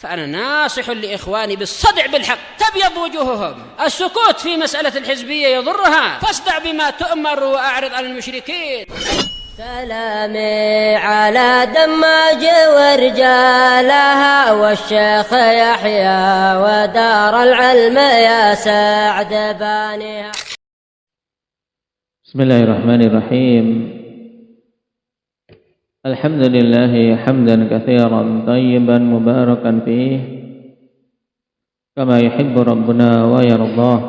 فأنا ناصح لإخواني بالصدع بالحق تبيض وجوههم. السكوت في مسألة الحزبية يضرها، فاصدع بما تؤمر وأعرض عن المشركين. سلامي على دماج ورجالها والشيخ يحيى ودار العلم يا سعد بانيها. بسم الله الرحمن الرحيم. الحمد لله حمدا كثيرا طيبا مباركا فيه كما يحب ربنا ويرضاه.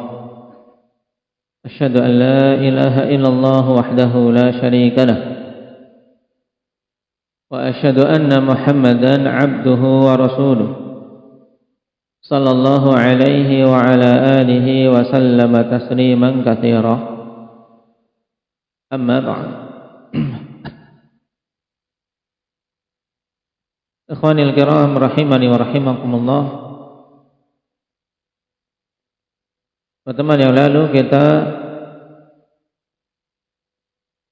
أشهد أن لا إله إلا الله وحده لا شريك له، وأشهد أن محمدا عبده ورسوله صلى الله عليه وعلى آله وسلم تسليما كثيرا. أما بعد. Ikhwanil kiram rahimani wa rahimakumullah. Pertemuan yang lalu kita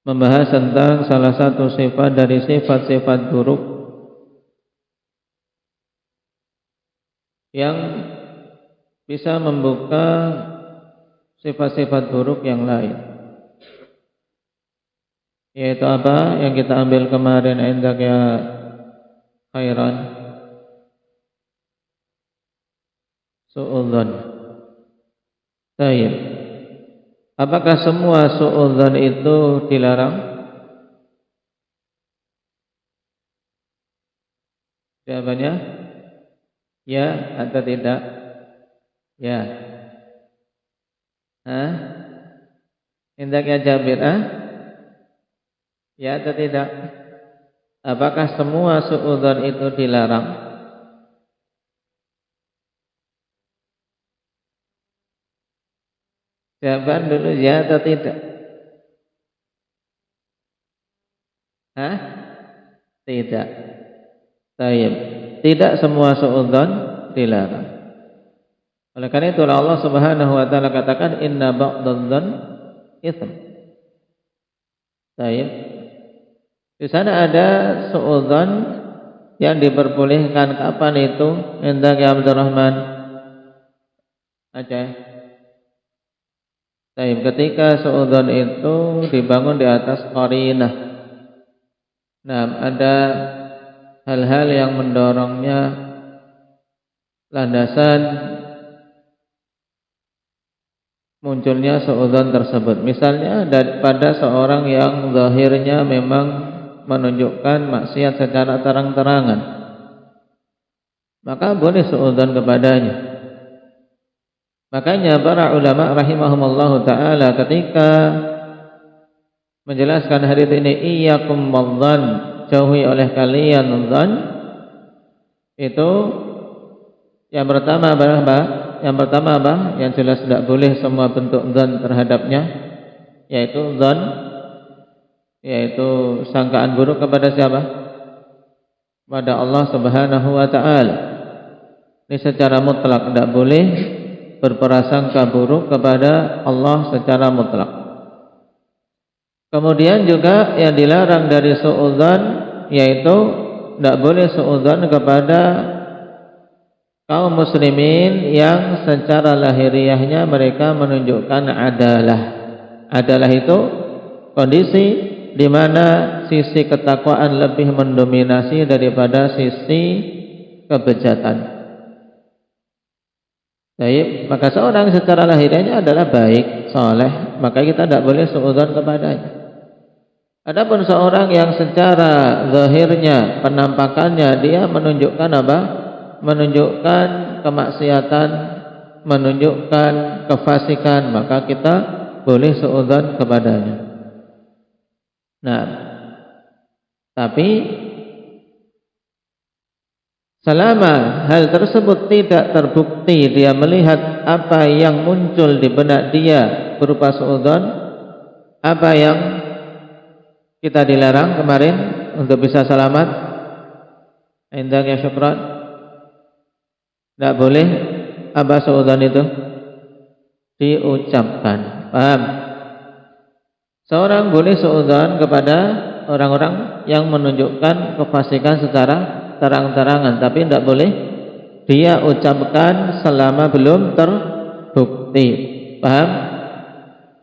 membahas tentang salah satu sifat dari sifat-sifat buruk yang bisa membuka sifat-sifat buruk yang lain. Yaitu apa yang kita ambil kemarin, indak ya khairan, su'udzon. Baik. Apakah semua su'udzon itu dilarang? Jawabannya ya atau tidak? Ya. Indak ya Jabir, ya atau tidak? Apakah semua su'udzon itu dilarang? Jawaban dulu ya atau tidak? Tidak. Baik. Tidak semua su'udzon dilarang. Oleh karena itu Allah Subhanahu wa taala katakan inna ba'dadh-dzann itsm. Baik. Di sana ada su'udzon yang diperbolehkan. Kapan itu? Indak ya Abdurrahman Aceh. Baik, ketika su'udzon itu dibangun di atas qarinah. Nah, ada hal-hal yang mendorongnya, landasan munculnya su'udzon tersebut. Misalnya pada seorang yang zahirnya memang menunjukkan maksiat secara terang-terangan, maka boleh su'udzon kepadanya. Makanya para ulama rahimahumullahu ta'ala ketika menjelaskan hadits ini, iyyakum wadh-dhann, jauhi oleh kalian dzan, itu yang pertama apa? Yang jelas tidak boleh semua bentuk dzan terhadapnya, yaitu dzan, yaitu sangkaan buruk kepada siapa? Pada Allah Subhanahu wa taala. Ini secara mutlak tidak boleh berprasangka buruk kepada Allah secara mutlak. Kemudian juga yang dilarang dari su'udzon, yaitu tidak boleh su'udzon kepada kaum muslimin yang secara lahiriahnya mereka menunjukkan adalah. Adalah itu kondisi di mana sisi ketakwaan lebih mendominasi daripada sisi kebejatan. Baik, maka seorang secara lahiriahnya adalah baik, saleh, maka kita tidak boleh su'udzon kepadanya. Adapun seorang yang secara zahirnya, penampakannya dia menunjukkan apa? Menunjukkan kemaksiatan, menunjukkan kefasikan, maka kita boleh su'udzon kepadanya. Nah, tapi selama hal tersebut tidak terbukti dia melihat apa yang muncul di benak dia berupa su'udzon, apa yang kita dilarang kemarin untuk bisa selamat, indak ya syukran, tidak boleh apa su'udzon itu diucapkan. Paham? Seorang boleh su'udzon kepada orang-orang yang menunjukkan kefasikan secara terang-terangan, tapi tidak boleh dia ucapkan selama belum terbukti. Paham?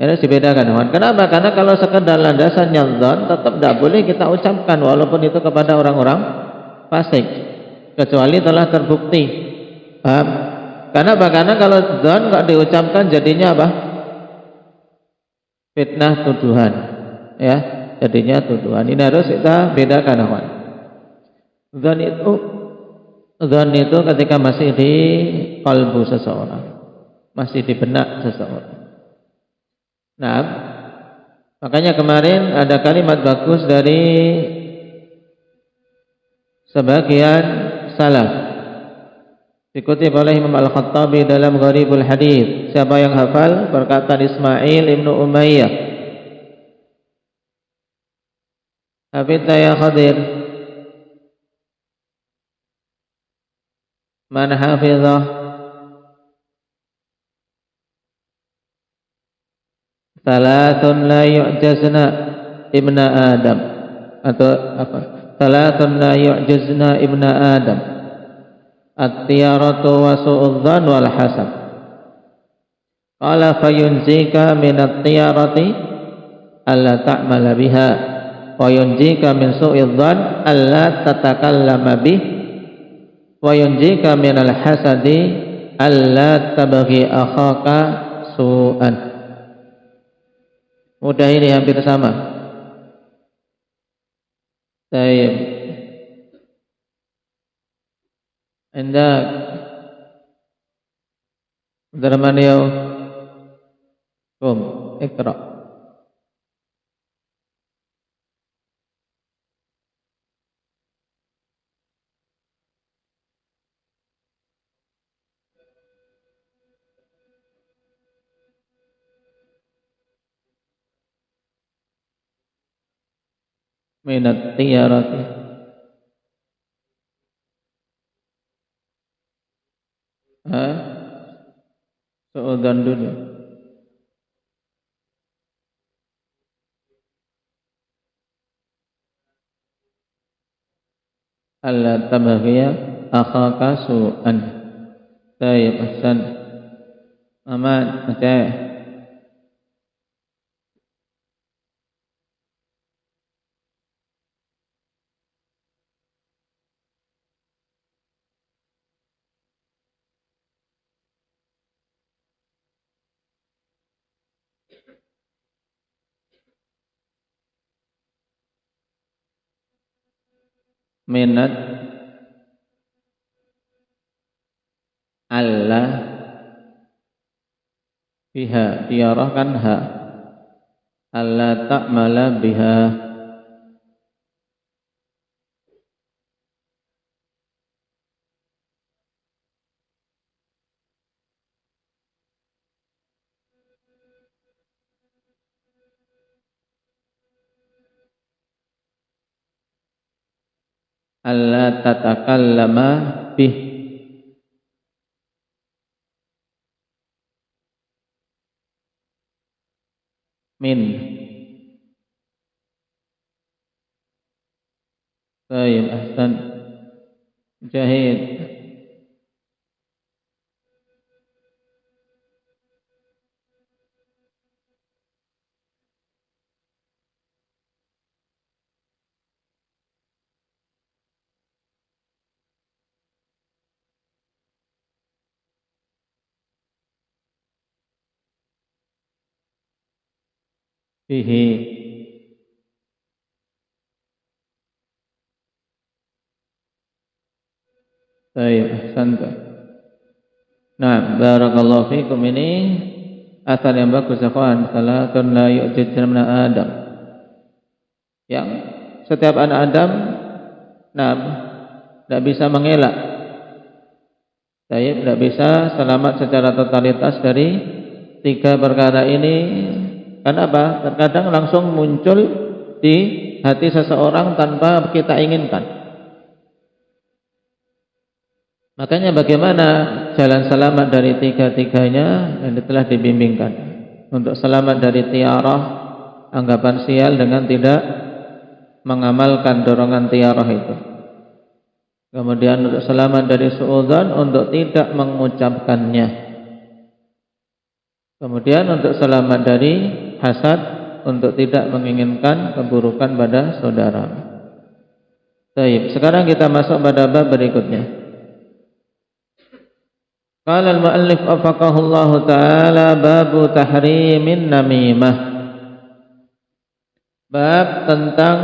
Ini dibedakan, teman. Kenapa? Karena kalau sekedar landasannya dzan tetap tidak boleh kita ucapkan walaupun itu kepada orang-orang fasik, kecuali telah terbukti. Paham? Karena apa? Karena kalau dzan enggak diucapkan jadinya apa? Fitnah, tuduhan. Ya, jadinya tuduhan. Ini harus kita bedakan, teman. Dzan itu ketika masih di kalbu seseorang, masih di benak seseorang. Nah, makanya kemarin ada kalimat bagus dari sebagian salaf, dikutip oleh Imam Al-Khattabi dalam Gharibul Hadits. Siapa yang hafal? Perkataan Ismail ibnu Umayyah. Hafidha ya Khadir? Man hafidhah? Thalathun la yu'jazna ibna Adam, atau apa? Thalathun la yu'jazna ibna Adam, at-tiyaratu wa su'udzan wal hasad. Qala fayunzika min at-tiyarati alla ta'mala biha, wa yunzika min su'idzan alla tatakallama bih, wa yunzika min al-hasadi alla tabghi akhaka su'an. Mudah, ini hampir sama. Baik. Indak Abdurrahman yaw Kum Iqra. Minat tiyarati su'udzan dulu. Alla tabghiya akhaka su'an. Baik, ahsan. Aman, okay. Minat Allah biha, tiarah kan ha, Allah ta'mala biha. Allah tatakallama bih, min. Baik, ahsan. Jahid. Fihi. Baik, ahsanta. Nah, barakallahu fikum. Ini asal yang bagus, ikhwan. Salatun la yu'jizna min Adam. Yang setiap anak Adam tidak bisa mengelak. Tidak bisa selamat secara totalitas dari tiga perkara ini. Kenapa? Terkadang langsung muncul di hati seseorang tanpa kita inginkan. Makanya bagaimana jalan selamat dari tiga-tiganya yang telah dibimbingkan. Untuk selamat dari tiarah, anggapan sial dengan tidak mengamalkan dorongan tiarah itu. Kemudian untuk selamat dari suudzon, untuk tidak mengucapkannya. Kemudian untuk selamat dari hasad, untuk tidak menginginkan keburukan pada saudara. Baik, sekarang kita masuk pada bab berikutnya. Qala al-muallif afaqahullahu ta'ala babu tahrimin namimah. Bab tentang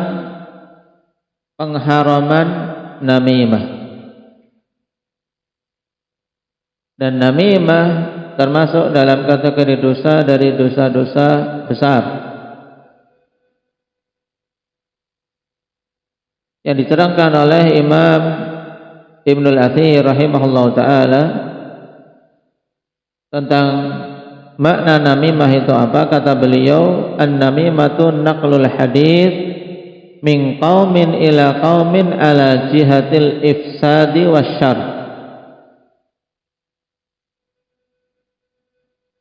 pengharaman namimah. Dan namimah termasuk dalam kategori dosa dari dosa-dosa besar yang diterangkan oleh Imam Ibnul Athir rahimahullahu ta'ala tentang makna namimah itu apa. Kata beliau, an-namimatu naqlul hadits min qaumin ila qaumin ala jihatil ifsadi wasyarr.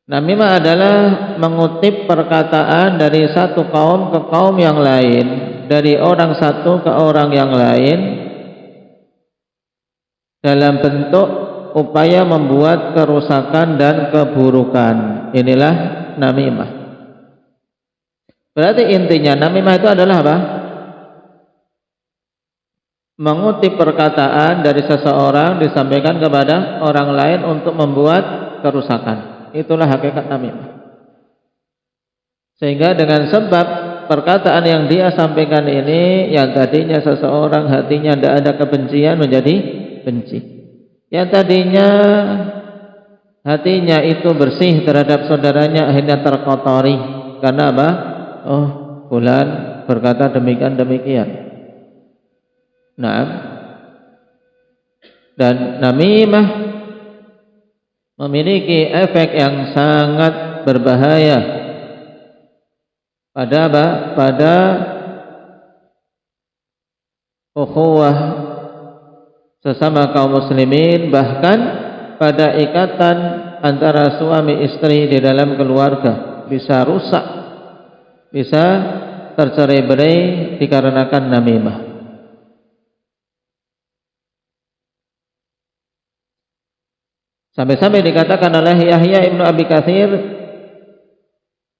Namimah adalah mengutip perkataan dari satu kaum ke kaum yang lain, dari orang satu ke orang yang lain, dalam bentuk upaya membuat kerusakan dan keburukan. Inilah namimah. Berarti intinya namimah itu adalah apa? Mengutip perkataan dari seseorang disampaikan kepada orang lain untuk membuat kerusakan. Itulah hakikat namimah. Sehingga dengan sebab perkataan yang dia sampaikan ini, yang tadinya seseorang hatinya tidak ada kebencian menjadi benci. Yang tadinya hatinya itu bersih terhadap saudaranya akhirnya terkotori. Karena apa? Oh, fulan berkata demikian. Nah, dan namimah memiliki efek yang sangat berbahaya pada apa? Pada ukhuwah sesama kaum muslimin, bahkan pada ikatan antara suami istri di dalam keluarga bisa rusak, bisa tercerai-berai dikarenakan namimah. Sampai-sampai dikatakan oleh Yahya Ibnu Abi Katsir,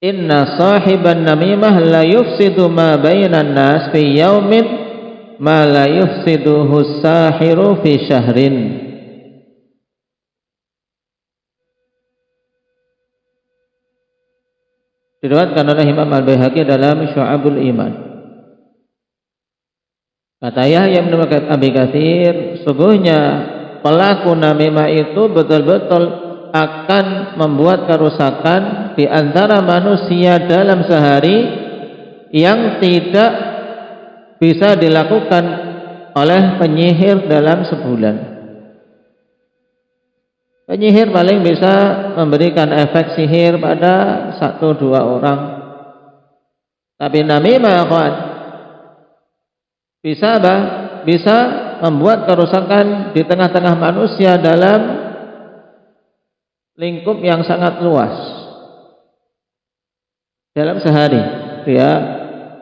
inna sahiban namimah la yufsidu ma bainan nas fi yaumin ma la yufsiduhu sahiru fi syahrin. Diriwayatkan oleh Imam Al-Baihaqi dalam Syu'abul Iman. Kata Yahya Ibnu Abi Katsir, sungguhnya pelaku namimah itu betul-betul akan membuat kerusakan di antara manusia dalam sehari yang tidak bisa dilakukan oleh penyihir dalam sebulan. Penyihir paling bisa memberikan efek sihir pada 1-2 orang. Tapi namimah bisa apa? Bisa membuat kerusakan di tengah-tengah manusia dalam lingkup yang sangat luas. Dalam sehari dia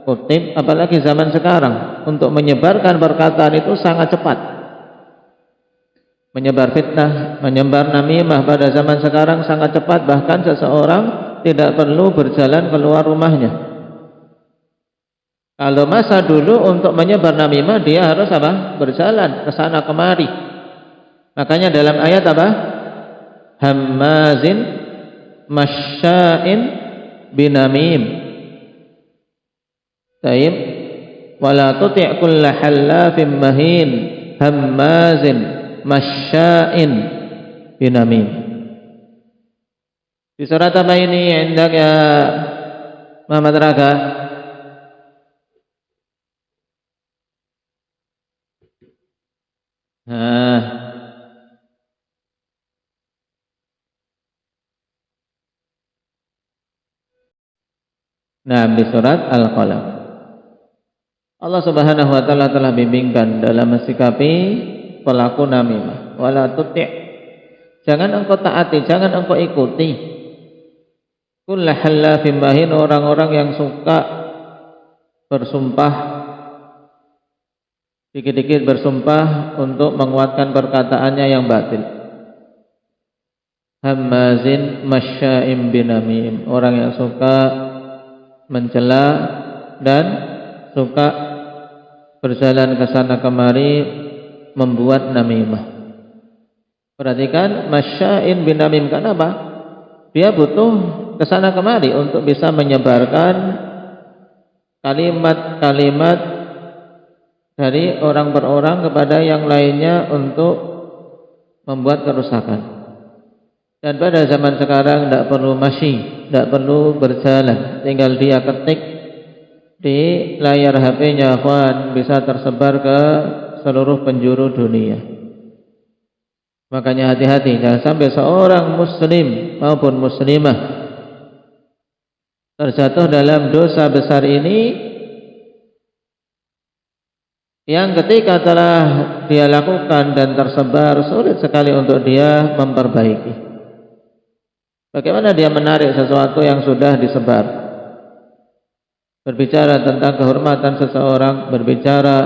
kutip, apalagi zaman sekarang, untuk menyebarkan perkataan itu sangat cepat. Menyebar fitnah, menyebar namimah pada zaman sekarang sangat cepat, bahkan seseorang tidak perlu berjalan keluar rumahnya. Kalau masa dulu untuk menyebar namimah dia harus apa? Berjalan ke sana kemari. Makanya dalam ayat apa? Hammazin masya'in binamim. Taib. Wala tuti' kulla hallafin mahin hammazin masya'in binamim. Di surat apa ini? Indak ya Muhammad Raga. Nah, di surat Al-Qalam Allah Subhanahu wa taala telah bimbingkan dalam mensikapi pelaku namimah. Wala tuti', jangan engkau taati, jangan engkau ikuti kulla hallafin mahin, orang-orang yang suka bersumpah dikit-dikit bersumpah untuk menguatkan perkataannya yang batil. Hammazin masya'im binamim, orang yang suka mencela dan suka berjalan ke sana kemari membuat namimah. Perhatikan masya'in binamim, kenapa? Dia butuh ke sana kemari untuk bisa menyebarkan kalimat-kalimat dari orang per orang kepada yang lainnya untuk membuat kerusakan. Dan pada zaman sekarang tidak perlu masyi, tidak perlu berjalan, tinggal dia ketik di layar HP-nya, bisa tersebar ke seluruh penjuru dunia. Makanya hati-hati, jangan sampai seorang muslim maupun muslimah terjatuh dalam dosa besar ini, yang ketika telah dia lakukan dan tersebar, sulit sekali untuk dia memperbaiki. Bagaimana dia menarik sesuatu yang sudah disebar? Berbicara tentang kehormatan seseorang, berbicara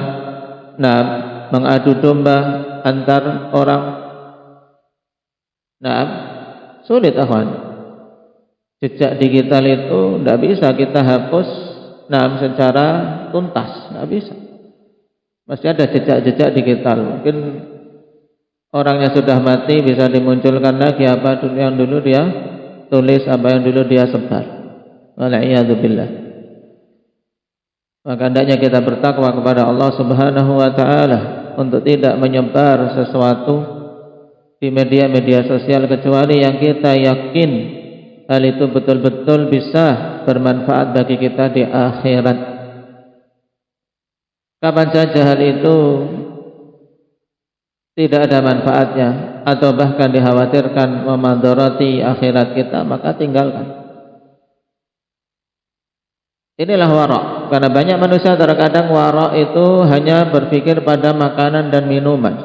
mengadu domba antar orang. Sulit akhwan. Jejak digital itu tidak bisa kita hapus secara tuntas, tidak bisa. Masih ada jejak-jejak digital. Mungkin orangnya sudah mati, bisa dimunculkan lagi apa yang dulu dia tulis, apa yang dulu dia sebar. Wal'iyadzubillah. Maka hendaknya kita bertakwa kepada Allah Subhanahu wa ta'ala untuk tidak menyebar sesuatu di media-media sosial kecuali yang kita yakin hal itu betul-betul bisa bermanfaat bagi kita di akhirat. Kapan saja hal itu tidak ada manfaatnya atau bahkan dikhawatirkan memadharati akhirat kita, maka tinggalkan. Inilah wara'. Karena banyak manusia terkadang wara' itu hanya berpikir pada makanan dan minuman.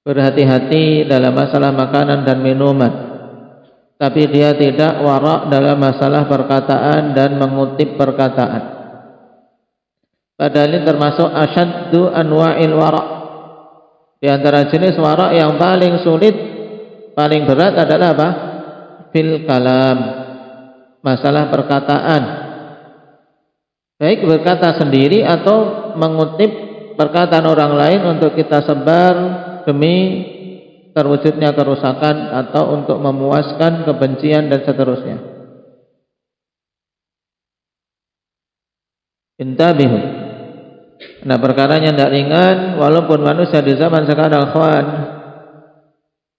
Berhati-hati dalam masalah makanan dan minuman, tapi dia tidak wara' dalam masalah perkataan dan mengutip perkataan. Padahal ini termasuk asyaddu anwa'il wara'. Di antara jenis wara' yang paling sulit, paling berat adalah apa? Fil kalam, masalah perkataan. Baik berkata sendiri atau mengutip perkataan orang lain untuk kita sebar demi terwujudnya kerusakan atau untuk memuaskan kebencian dan seterusnya. Intabihu. Nah, perkaranya tidak ringan, walaupun manusia di zaman sekarang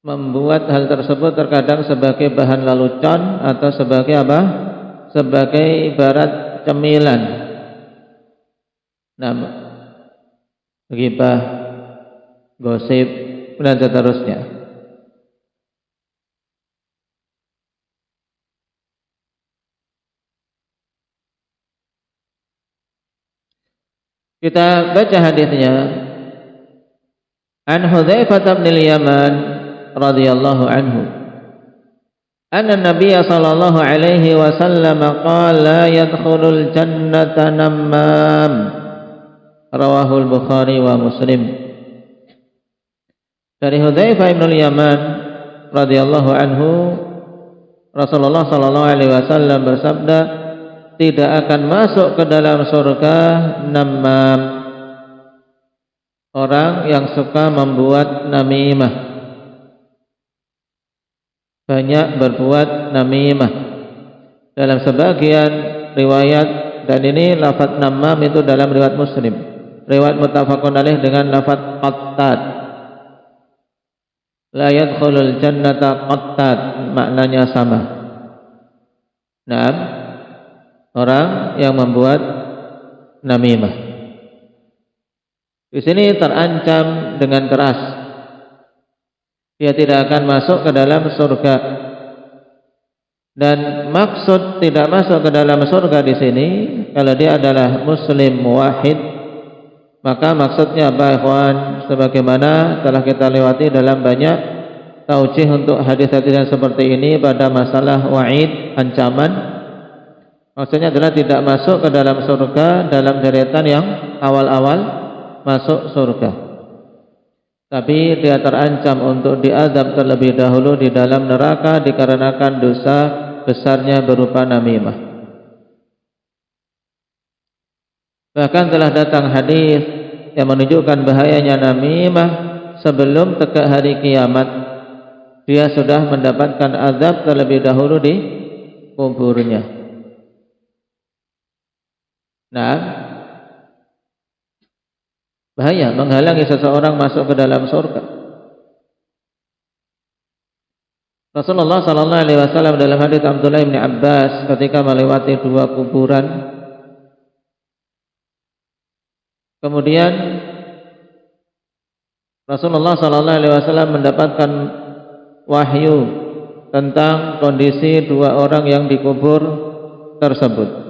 membuat hal tersebut terkadang sebagai bahan lelucon atau sebagai apa? Sebagai ibarat cemilan. Nah, ghibah, gosip dan seterusnya. Kita baca hadisnya. An Hudzaifah bin al-Yaman radhiyallahu anhu, anna Nabiy sallallahu alaihi wasallam qala la yadkhulul jannata nammam. Rawahul Bukhari wa Muslim. Dari Hudzaifah bin al-Yaman radhiyallahu anhu, Rasulullah sallallahu alaihi wasallam bersabda, tidak akan masuk ke dalam surga namam, orang yang suka membuat namimah, banyak berbuat namimah. Dalam sebagian riwayat, dan ini lafaz namam itu dalam riwayat Muslim, riwayat muttafaqun alaih dengan lafaz qattad. La yadkhulul jannata qattad, maknanya sama. Naam, orang yang membuat namimah. Di sini terancam dengan keras. Dia tidak akan masuk ke dalam surga. Dan maksud tidak masuk ke dalam surga di sini, kalau dia adalah muslim muwahhid, maka maksudnya apa, ikhwan? Sebagaimana telah kita lewati dalam banyak taujih untuk hadis-hadis seperti ini pada masalah wa'id, ancaman. Maksudnya adalah tidak masuk ke dalam surga dalam deretan yang awal-awal, masuk surga. Tapi dia terancam untuk diazab terlebih dahulu di dalam neraka dikarenakan dosa besarnya berupa namimah. Bahkan telah datang hadis yang menunjukkan bahayanya namimah. Sebelum tegak hari kiamat, dia sudah mendapatkan azab terlebih dahulu di kuburnya. Nah, bahaya, menghalangi seseorang masuk ke dalam surga. Rasulullah sallallahu alaihi wasallam dalam hadis Abdullah bin Abbas ketika melewati dua kuburan, kemudian Rasulullah sallallahu alaihi wasallam mendapatkan wahyu tentang kondisi dua orang yang dikubur tersebut.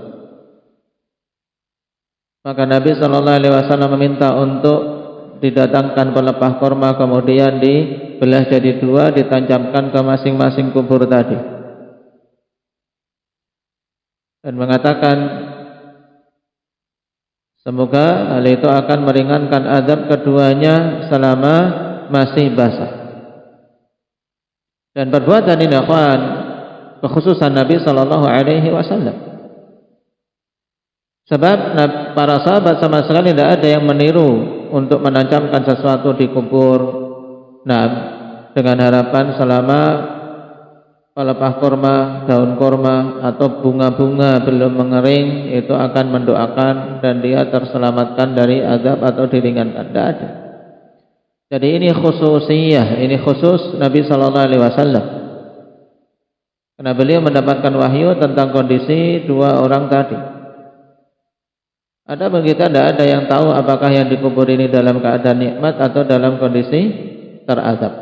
Maka Nabi sallallahu alaihi wasallam meminta untuk didatangkan pelepah korma, kemudian dibelah jadi dua, ditancapkan ke masing-masing kubur tadi, dan mengatakan semoga hal itu akan meringankan azab keduanya selama masih basah. Dan perbuatan ini akan kekhususan Nabi sallallahu alaihi wasallam. Sebab para sahabat sama sekali tidak ada yang meniru untuk menancapkan sesuatu di kubur. Nah, dengan harapan selama pelepah korma, daun korma atau bunga-bunga belum mengering itu akan mendoakan dan dia terselamatkan dari azab atau diringankan. Tidak ada. Jadi ini khususiyah, ini khusus Nabi sallallahu alaihi wasallam. Karena beliau mendapatkan wahyu tentang kondisi dua orang tadi. Ada bagi kita tidak ada yang tahu apakah yang dikubur ini dalam keadaan nikmat atau dalam kondisi terazab.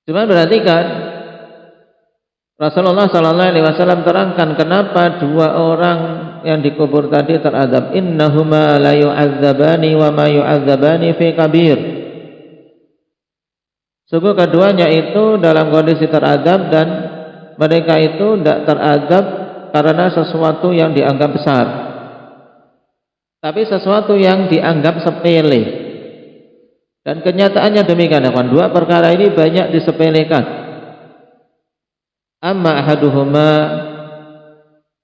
Cuma perhatikan Rasulullah sallallahu alaihi wasallam terangkan kenapa dua orang yang dikubur tadi terazab. Innahuma la yu'adzabani wa ma yu'adzabani fi kabir. Sungguh keduanya itu dalam kondisi terazab dan mereka itu tidak terazab karena sesuatu yang dianggap besar, tapi sesuatu yang dianggap sepele. Dan kenyataannya demikian, kawan. Dua perkara ini banyak disepelekan. Amma ahaduhuma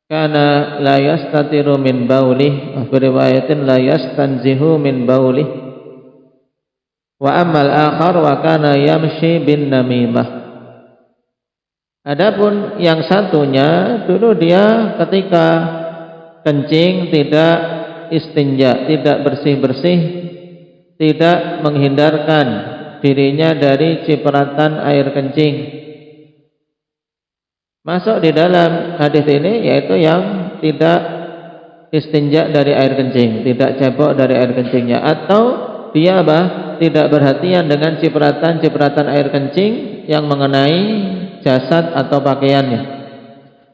kana la yastatiru min baulih, wa fi riwayatin la yastanzihu min baulih, wa ammal akhar wa kana yamshi bin namimah. Adapun yang satunya, dulu dia ketika kencing tidak istinja, tidak bersih-bersih, tidak menghindarkan dirinya dari cipratan air kencing. Masuk di dalam hadis ini yaitu yang tidak istinja dari air kencing, tidak cebok dari air kencingnya, atau dia tidak perhatian dengan cipratan-cipratan air kencing yang mengenai jasad atau pakaiannya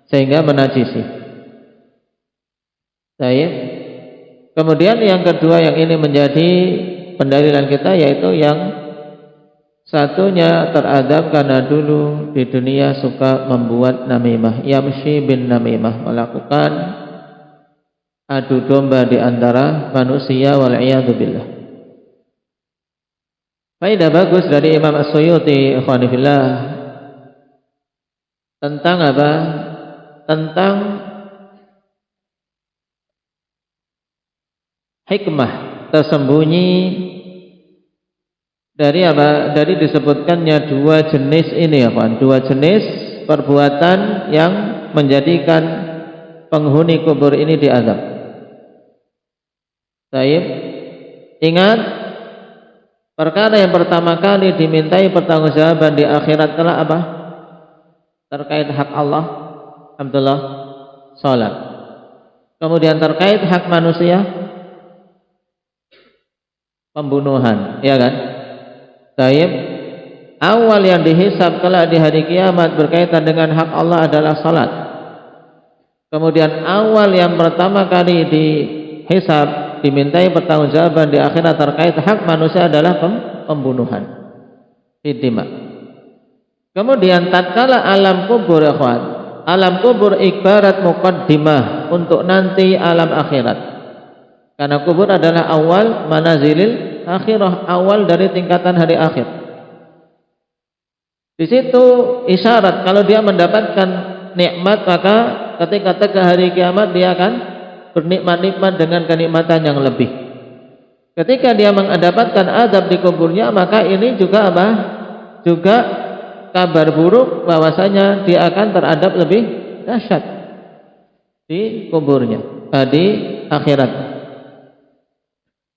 sehingga menajisi. Baik. Kemudian yang kedua yang ini menjadi pendalilan kita yaitu yang satunya teradab karena dulu di dunia suka membuat namimah, yamshi bin namimah, melakukan adu domba di antara manusia, wal'iyadu billah. Faedah bagus dari Imam As-Suyuti ikhwanifillah tentang apa? Tentang hikmah tersembunyi dari apa? Dari disebutkannya dua jenis ini ya kawan, dua jenis perbuatan yang menjadikan penghuni kubur ini diazab. Baik. Ingat, perkara yang pertama kali dimintai pertanggungjawaban di akhirat adalah apa? Terkait hak Allah, alhamdulillah, salat. Kemudian terkait hak manusia, pembunuhan, ya kan? Taib. Awal yang dihisab kelak di hari kiamat berkaitan dengan hak Allah adalah salat. Kemudian awal yang pertama kali dihisab, dimintai pertanggungjawaban di akhirat terkait hak manusia adalah pembunuhan, hidimah. Kemudian tatkala alam kubur, ya kawan, alam kubur ibarat muqaddimah untuk nanti alam akhirat. Karena kubur adalah awal manazilil akhirah, awal dari tingkatan hari akhir. Di situ isyarat kalau dia mendapatkan nikmat, maka ketika tegak hari kiamat dia akan bernikmat-nikmat dengan kenikmatan yang lebih. Ketika dia mendapatkan azab di kuburnya, maka ini juga apa? Juga kabar buruk bahwasanya dia akan teradab lebih dahsyat di kuburnya, di akhirat.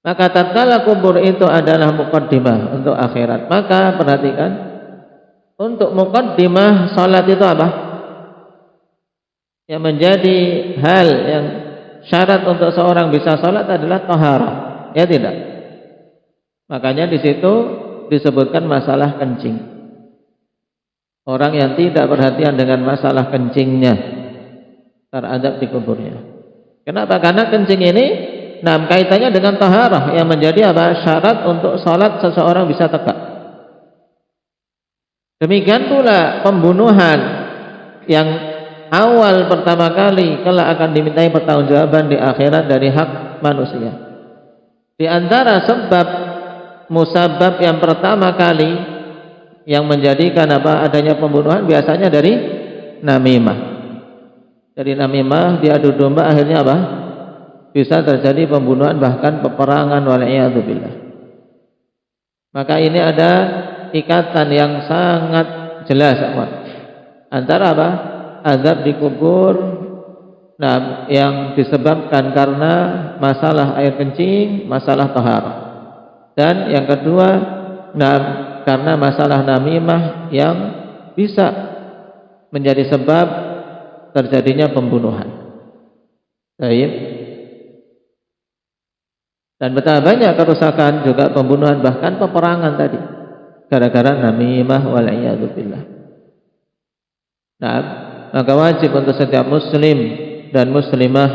Maka tatkala kubur itu adalah muqaddimah untuk akhirat, maka perhatikan, untuk muqaddimah salat itu apa? Yang menjadi hal yang syarat untuk seorang bisa salat adalah taharah, ya tidak? Makanya di situ disebutkan masalah kencing. Orang yang tidak perhatian dengan masalah kencingnya teradab di kuburnya. Kenapa? Karena kencing ini kaitannya dengan taharah yang menjadi apa? Syarat untuk salat seseorang bisa tegak. Demikian pula pembunuhan yang awal pertama kali kelak akan dimintai pertanggungjawaban di akhirat dari hak manusia. Di antara sebab musabab yang pertama kali yang menjadikan apa adanya pembunuhan biasanya dari namimah. Dari namimah diadu domba, akhirnya apa? Bisa terjadi pembunuhan, bahkan peperangan, wal'iyadzubillah. Maka ini ada ikatan yang sangat jelas antara apa? Azab di kubur yang disebabkan karena masalah air kencing, masalah taharah. Dan yang kedua, karena masalah namimah yang bisa menjadi sebab terjadinya pembunuhan. Baik. Dan betapa banyak kerusakan juga pembunuhan, bahkan peperangan tadi gara-gara namimah, wal'iyadzubillah. Nah, maka wajib untuk setiap muslim dan muslimah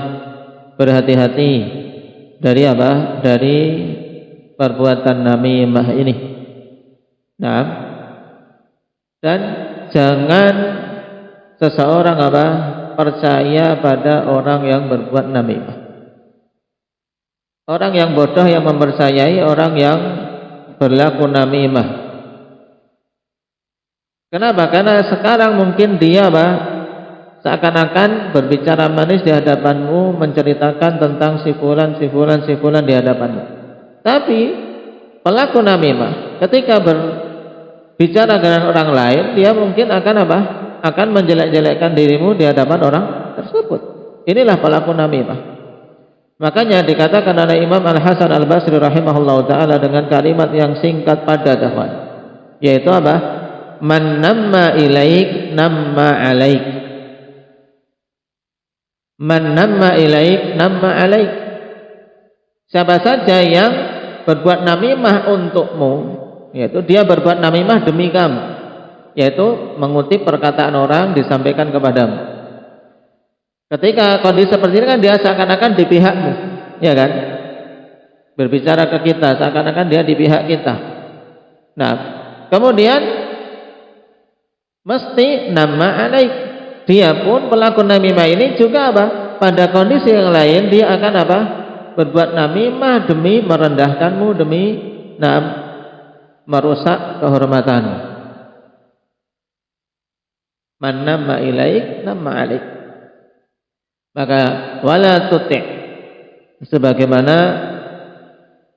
berhati-hati dari apa? Dari perbuatan namimah ini. Nah, dan jangan seseorang apa? Percaya pada orang yang berbuat namimah. Orang yang bodoh yang mempercayai orang yang berlaku namimah. Kenapa? Karena sekarang mungkin dia apa? Seakan-akan berbicara manis di hadapanmu, menceritakan tentang si fulan di hadapanmu. Tapi pelaku namimah ketika berbicara dengan orang lain, dia mungkin akan apa? Akan menjelek-jelekkan dirimu di hadapan orang tersebut. Inilah pelaku namimah. Makanya dikatakan oleh Imam Al-Hasan Al-Basri rahimahullah ta'ala dengan kalimat yang singkat padat, yaitu apa? Man namma ilaik namma alaik. Man namma ilaik namma alaik. Siapa saja yang berbuat namimah untukmu, yaitu dia berbuat namimah demi kamu, yaitu mengutip perkataan orang disampaikan kepadamu. Ketika kondisi seperti ini kan dia seakan-akan di pihakmu, ya kan? Berbicara ke kita seakan-akan dia di pihak kita. Nah, kemudian mesti nama alaik. Dia pun pelaku namimah ini juga apa? Pada kondisi yang lain dia akan apa? Berbuat namimah demi merendahkanmu, demi merusak kehormatanmu. Man nama ilaik nama alaik. Maka wala tuti', sebagaimana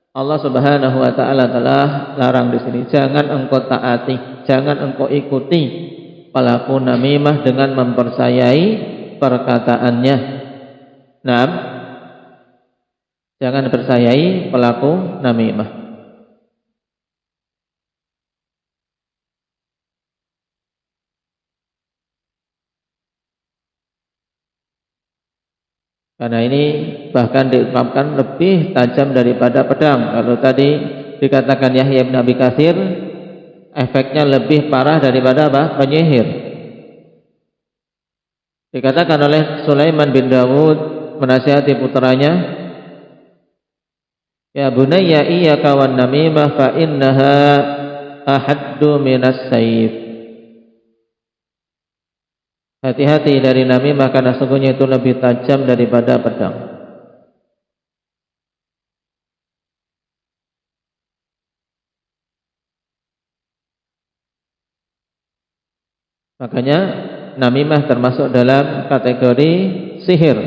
Allah Subhanahu wa taala telah larang di sini, jangan engkau taati, jangan engkau ikuti pelaku namimah dengan mempercayai perkataannya. Naam, jangan percayai pelaku namimah. Karena ini bahkan diungkapkan lebih tajam daripada pedang. Kalau tadi dikatakan Yahya bin Abi Katsir, efeknya lebih parah daripada apa? Penyihir. Dikatakan oleh Sulaiman bin Dawud menasihati putranya, ya bunayya iyyaka wan namimah fa innaha ahaddu minas sayf. Hati-hati dari namimah karena sesungguhnya itu lebih tajam daripada pedang. Makanya namimah termasuk dalam kategori sihir.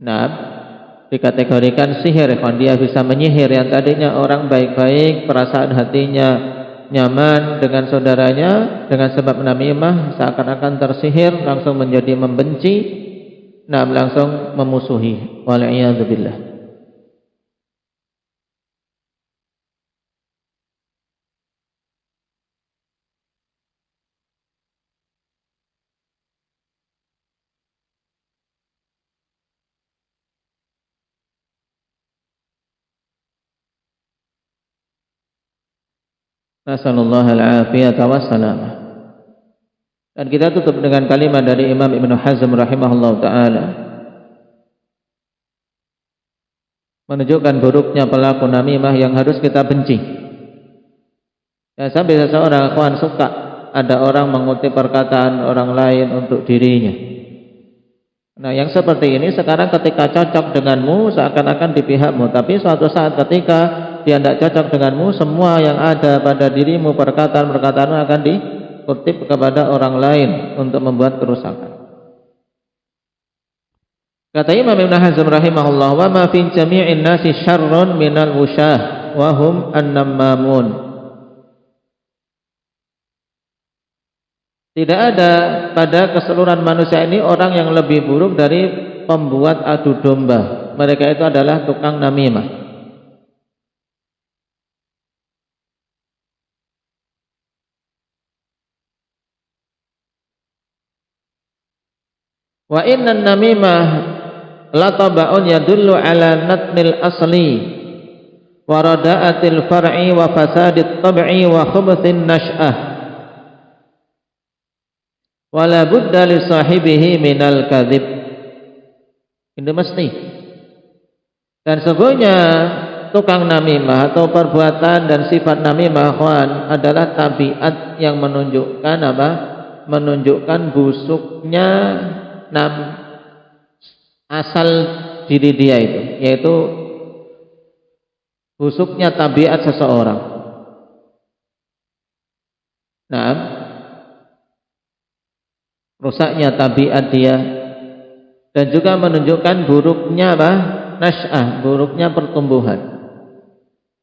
Nah, dikategorikan sihir, kalau dia bisa menyihir yang tadinya orang baik-baik, perasaan hatinya nyaman dengan saudaranya, dengan sebab namimah seakan-akan tersihir, langsung menjadi membenci, nah langsung memusuhi. Wal'iyadzubillah. Nasallallahu al-afiyata wassalamah. Dan kita tutup dengan kalimat dari Imam Ibnu Hazm rahimahullah ta'ala, menunjukkan buruknya pelaku namimah yang harus kita benci. Ya, sampai seseorang akan suka ada orang mengutip perkataan orang lain untuk dirinya. Nah, yang seperti ini sekarang ketika cocok denganmu seakan-akan di pihakmu, tapi suatu saat ketika dia tidak cocok denganmu, semua yang ada pada dirimu, perkataan-perkataanmu akan dikutip kepada orang lain untuk membuat kerusakan. Kata Imam Ibn Hazm rahimahullah, wa ma fi jami'in nasi syarrun minal wusyah wa hum an-nammamun. Tidak ada pada keseluruhan manusia ini orang yang lebih buruk dari pembuat adu domba. Mereka itu adalah tukang namimah. Wa innan namimah lataba'un yadullu ala natmil asli wa rada'atil far'i wa fasadit tab'i wa khubthin nash'ah wa la budda li sahibihi minal kadhib. Ini mesti. Dan sesungguhnya tukang namimah atau perbuatan dan sifat namimah adalah tabiat yang menunjukkan apa? Menunjukkan busuknya asal diri dia itu, yaitu busuknya tabiat seseorang. Nah, rusaknya tabiat dia, dan juga menunjukkan buruknya apa? Nash'ah, buruknya pertumbuhan.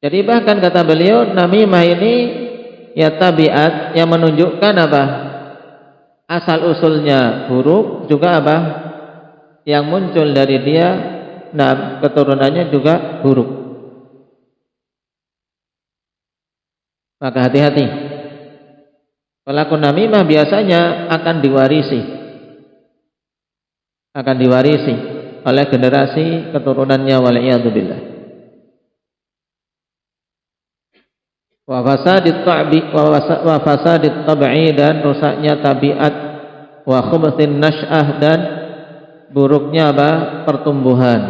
Jadi bahkan kata beliau, namimah ini ya tabiat yang menunjukkan apa? Asal usulnya buruk, juga apa? Yang muncul dari dia, nah keturunannya juga buruk. Maka hati-hati. Pelaku namimah biasanya akan diwarisi oleh generasi keturunannya, wal'iyadzubillah. Wa fasadit tab'i, dan rusaknya tabiat, wa khubthin nash'ah, dan buruknya apa? Pertumbuhan.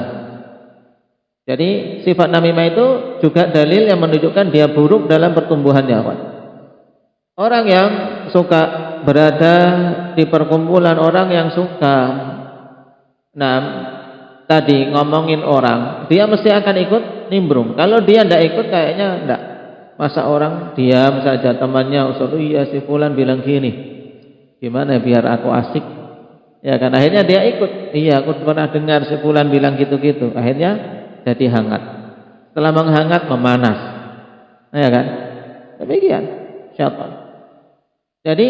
Jadi sifat namimah itu juga dalil yang menunjukkan dia buruk dalam pertumbuhannya. Orang yang suka berada di perkumpulan orang yang suka tadi ngomongin orang, dia mesti akan ikut nimbrung. Kalau dia tidak ikut, kayaknya tidak. Masa orang diam saja, temannya usul, iya si fulan bilang gini, gimana biar aku asik? Ya kan, akhirnya dia ikut. Iya, aku pernah dengar si fulan bilang gitu-gitu. Akhirnya jadi hangat. Setelah menghangat memanas. Ya kan? Demikian syaitan. Jadi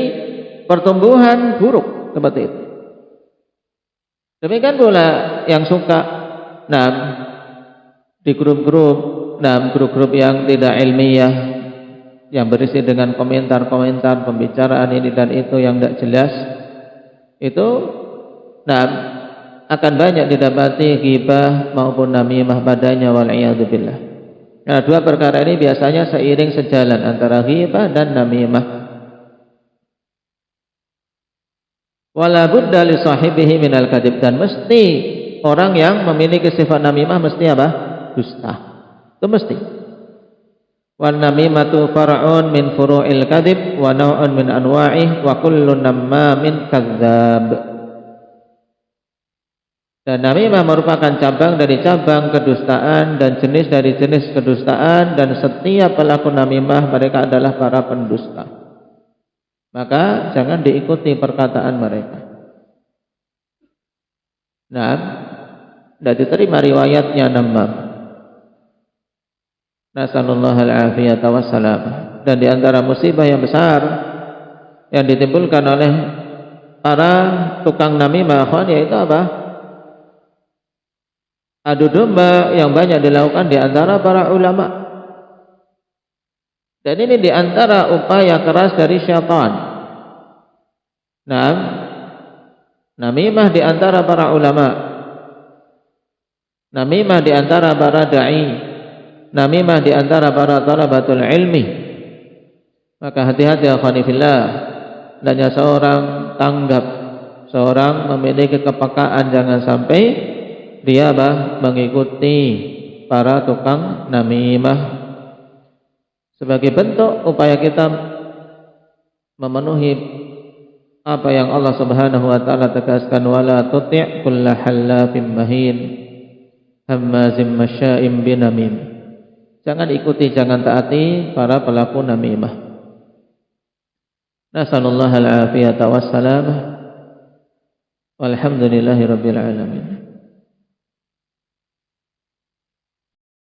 pertumbuhan buruk seperti itu. Demikian pula yang suka di grup-grup yang tidak ilmiah, yang berisi dengan komentar-komentar, pembicaraan ini dan itu yang tidak jelas, itu akan banyak didapati ghibah maupun namimah padanya, wal'iyadzubillah. Nah, dua perkara ini biasanya seiring sejalan antara ghibah dan namimah. Wala budda li sahibihi minal kadhib, dan mesti orang yang memiliki sifat namimah mesti apa? Dusta. Itu mesti. Wan namimatu far'un min furu'il kadhib wa naw'un min anwa'ih wa kullu nammamin kadzdzab. Dan namimah merupakan cabang dari cabang kedustaan dan jenis dari jenis kedustaan, dan setiap pelaku namimah mereka adalah para pendusta. maka jangan diikuti perkataan mereka. Nah, tidak diterima riwayatnya namam. Nasallallahu al-afiyata wassalam. Dan di antara musibah yang besar yang ditimbulkan oleh para tukang namimah, yaitu apa? Adu domba yang banyak dilakukan di antara para ulama. Dan ini di antara upaya keras dari syaitan. Nah, namimah di antara para ulama, namimah di antara para dai, namimah di antara para talabatul ilmi. Maka hati-hati ya akhwani fillah, hendaknya seorang tanggap, seorang memiliki kepekaan, jangan sampai dia mengikuti para tukang namimah. Sebagai bentuk upaya kita memenuhi apa yang Allah Subhanahu wa taala tegaskan, wala tuti' kulla hallafin mahin hammazim masya'im binamim. Jangan ikuti, jangan taati para pelaku namimah. Nasallallahu al-afiyata wassalamah. Walhamdulillahi rabbil alamin.